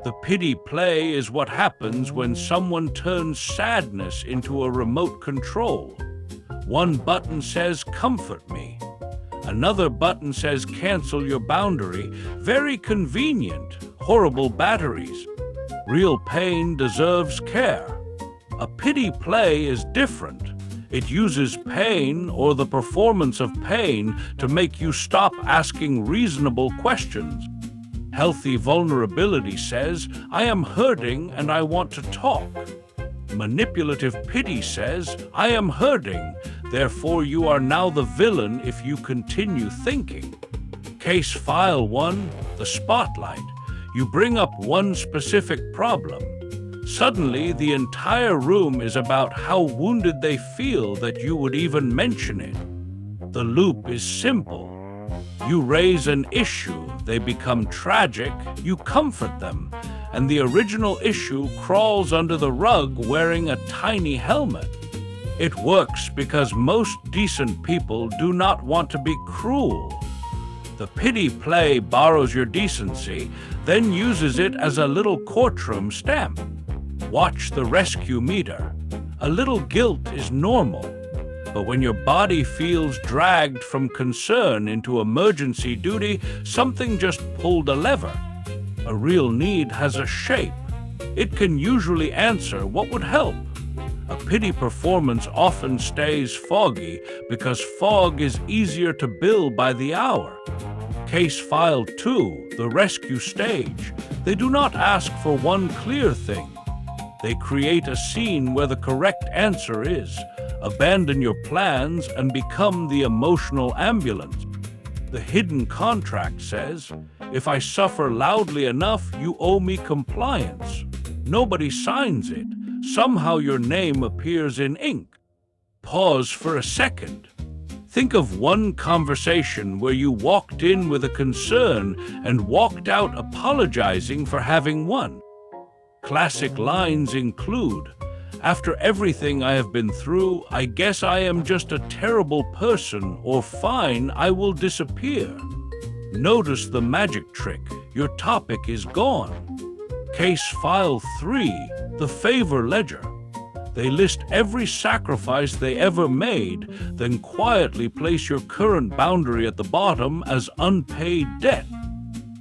The pity play is what happens when someone turns sadness into a remote control. One button says, "Comfort me." Another button says, "Cancel your boundary." Very convenient. Horrible batteries. Real pain deserves care. A pity play is different. It uses pain or the performance of pain to make you stop asking reasonable questions. Healthy vulnerability says, "I am hurting and I want to talk." Manipulative pity says, "I am hurting, therefore you are now the villain if you continue thinking." Case File 1, the spotlight. You bring up one specific problem. Suddenly, the entire room is about how wounded they feel that you would even mention it. The loop is simple. You raise an issue, they become tragic, you comfort them, and the original issue crawls under the rug wearing a tiny helmet. It works because most decent people do not want to be cruel. The pity play borrows your decency, then uses it as a little courtroom stamp. Watch the rescue meter. A little guilt is normal, but when your body feels dragged from concern into emergency duty, something just pulled a lever. A real need has a shape. It can usually answer what would help. A pity performance often stays foggy because fog is easier to bill by the hour. Case File 2, the rescue stage. They do not ask for one clear thing. They create a scene where the correct answer is, abandon your plans and become the emotional ambulance. The hidden contract says, "If I suffer loudly enough, you owe me compliance." Nobody signs it. Somehow your name appears in ink. Pause for a second. Think of one conversation where you walked in with a concern and walked out apologizing for having one. Classic lines include, "After everything I have been through, I guess I am just a terrible person," or "Fine, I will disappear." Notice the magic trick. Your topic is gone. Case File 3, the favor ledger. They list every sacrifice they ever made, then quietly place your current boundary at the bottom as unpaid debt.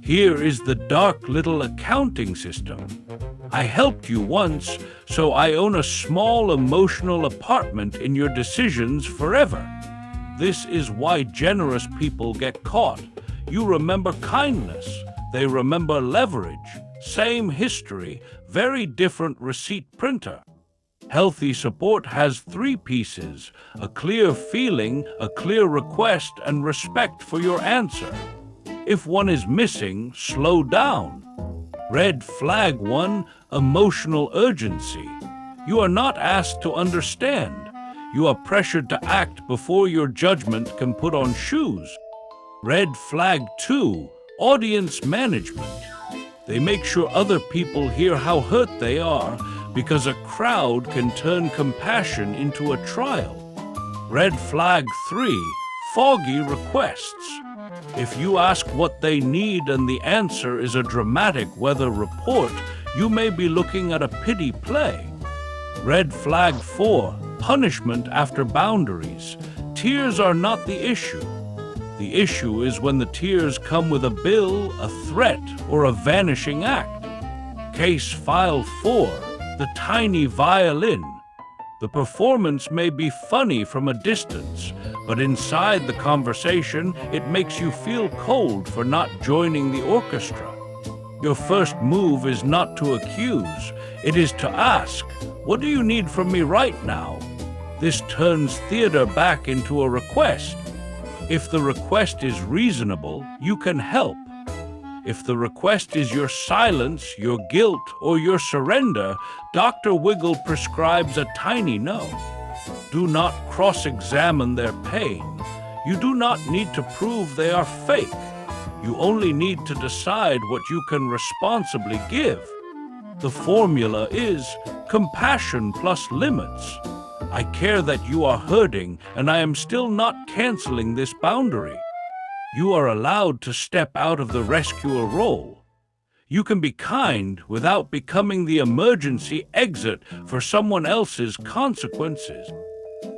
Here is the dark little accounting system. I helped you once, so I own a small emotional apartment in your decisions forever. This is why generous people get caught. You remember kindness. They remember leverage. Same history, very different receipt printer. Healthy support has 3 pieces: a clear feeling, a clear request, and respect for your answer. If one is missing, slow down. Red flag 1, emotional urgency. You are not asked to understand. You are pressured to act before your judgment can put on shoes. Red flag 2, audience management. They make sure other people hear how hurt they are, because a crowd can turn compassion into a trial. Red flag 3, foggy requests. If you ask what they need and the answer is a dramatic weather report, you may be looking at a pity play. Red flag 4, punishment after boundaries. Tears are not the issue. The issue is when the tears come with a bill, a threat, or a vanishing act. Case File 4, the tiny violin. The performance may be funny from a distance, but inside the conversation, it makes you feel cold for not joining the orchestra. Your first move is not to accuse, it is to ask, "What do you need from me right now?" This turns theater back into a request. If the request is reasonable, you can help. If the request is your silence, your guilt, or your surrender, Dr. Wiggle prescribes a tiny no. Do not cross-examine their pain. You do not need to prove they are fake. You only need to decide what you can responsibly give. The formula is compassion plus limits. I care that you are hurting, and I am still not canceling this boundary. You are allowed to step out of the rescuer role. You can be kind without becoming the emergency exit for someone else's consequences.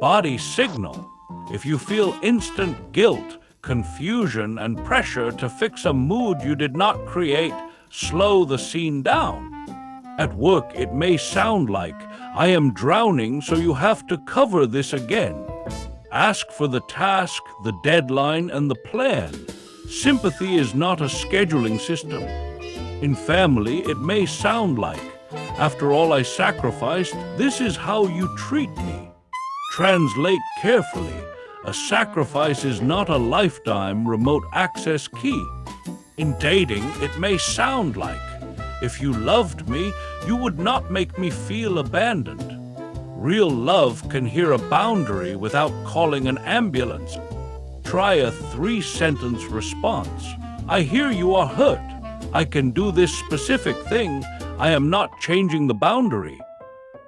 Body signal. If you feel instant guilt, confusion, and pressure to fix a mood you did not create, slow the scene down. At work, it may sound like, I am drowning, so you have to cover this again. Ask for the task, the deadline, and the plan. Sympathy is not a scheduling system. In family, it may sound like, after all I sacrificed, this is how you treat me. Translate carefully. A sacrifice is not a lifetime remote access key. In dating, it may sound like, if you loved me, you would not make me feel abandoned. Real love can hear a boundary without calling an ambulance. Try a 3-sentence response. I hear you are hurt. I can do this specific thing. I am not changing the boundary.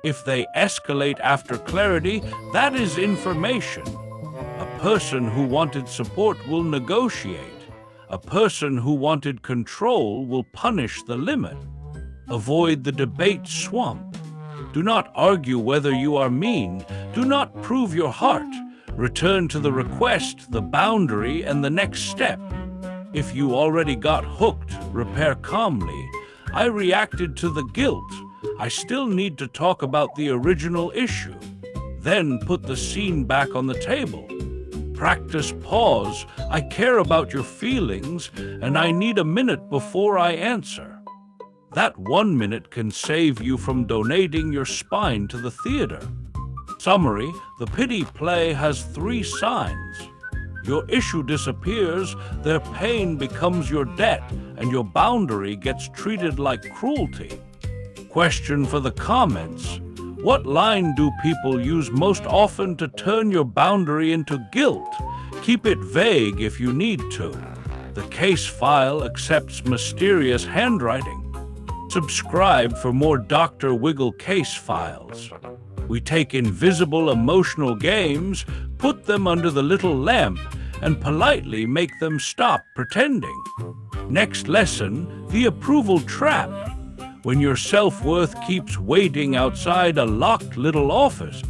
If they escalate after clarity, that is information. A person who wanted support will negotiate. A person who wanted control will punish the limit. Avoid the debate swamp. Do not argue whether you are mean. Do not prove your heart. Return to the request, the boundary, and the next step. If you already got hooked, repair calmly. I reacted to the guilt. I still need to talk about the original issue. Then put the scene back on the table. Practice pause. I care about your feelings, and I need a minute before I answer. That 1 minute can save you from donating your spine to the theater. Summary: the pity play has 3 signs. Your issue disappears, their pain becomes your debt, and your boundary gets treated like cruelty. Question for the comments. What line do people use most often to turn your boundary into guilt? Keep it vague if you need to. The case file accepts mysterious handwriting. Subscribe for more Dr. Wiggle case files. We take invisible emotional games, put them under the little lamp, and politely make them stop pretending. Next lesson, the approval trap. When your self-worth keeps waiting outside a locked little office,